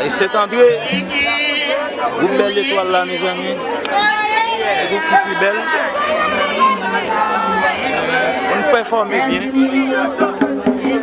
Et c'est André, vous belle étoile là, mes amis. C'est beaucoup plus belle. On performe bien.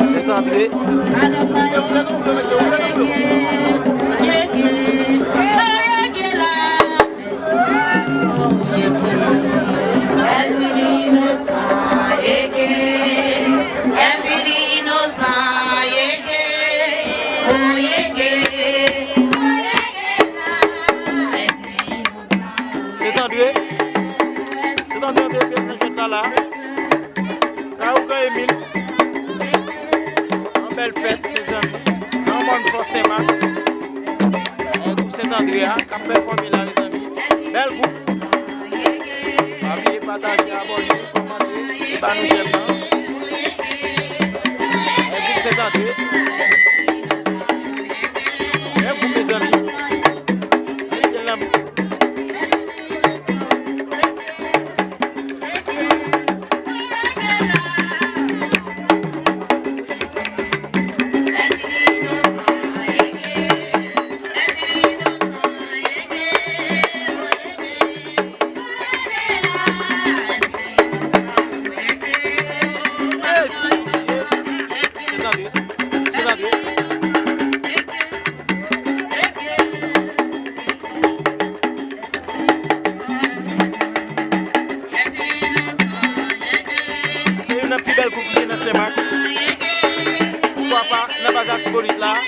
C'est André. C'est André. C'est André de là. Kaouka Emile. En belle fête, mes amis. En bonne force, Saint-Marc. Groupe Saint-André, qui a performé là, les amis. Belle groupe. Parmi partager, abonner, commenter. Bah, nous j'aime. Groupe Saint-André. Belle groupe, mes amis. Là.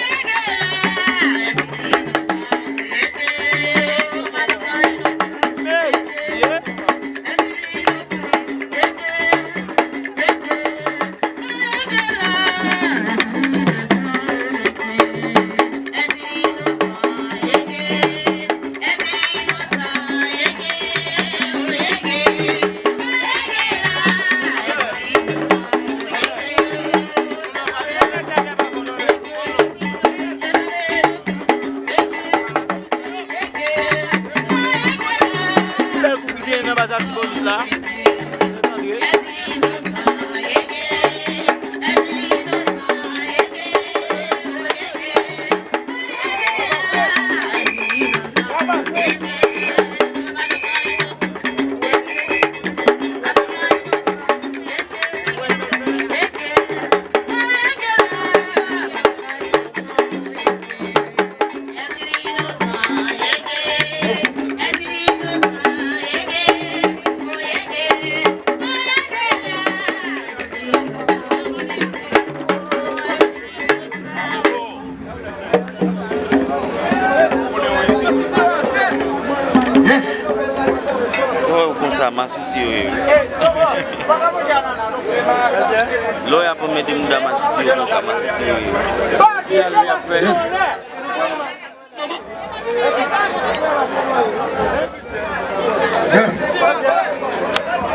Loya pour mettre une dame assise comme ça, yes.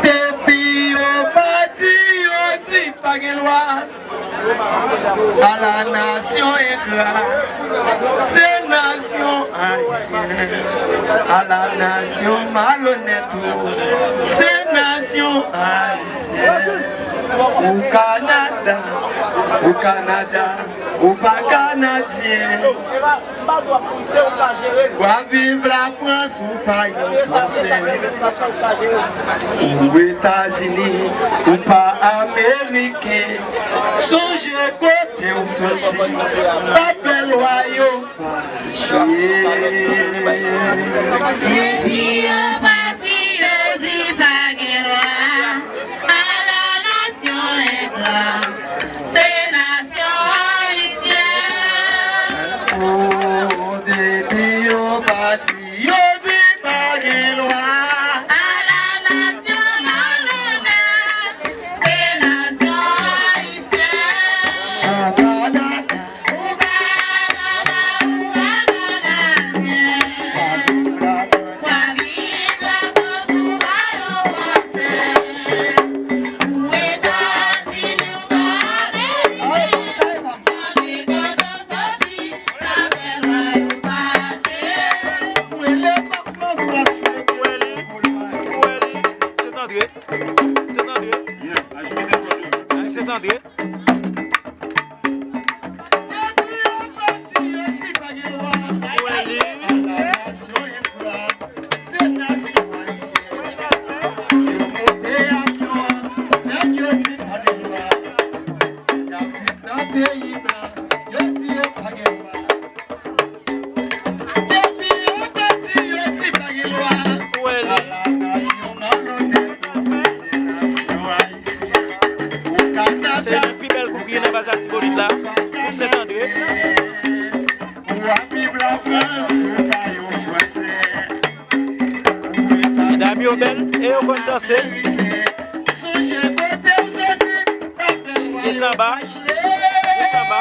Depuis au bâti, on dit pas de loi. À la nation éclat, c'est nation haïtienne. À la nation malhonnête, c'est nation haïtienne. Au Canada, ou pas canadien. Ou à vivre la France ou pas français. Ou États-Unis ou pas américain. Songez côté ou sorti, pas fait loyaux fâché. Depuis au bâti, on dit pas de loi. À la nation éclat, c'est nation haïtienne. Oh, depuis au bâti, on dit pas de loi. Mesdames, yo belle, et au compte danser. Et ça va. Et ça va.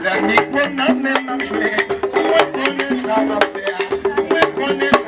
La mi kon nan men map chwe, mwen konen sa map fe a, mwen konen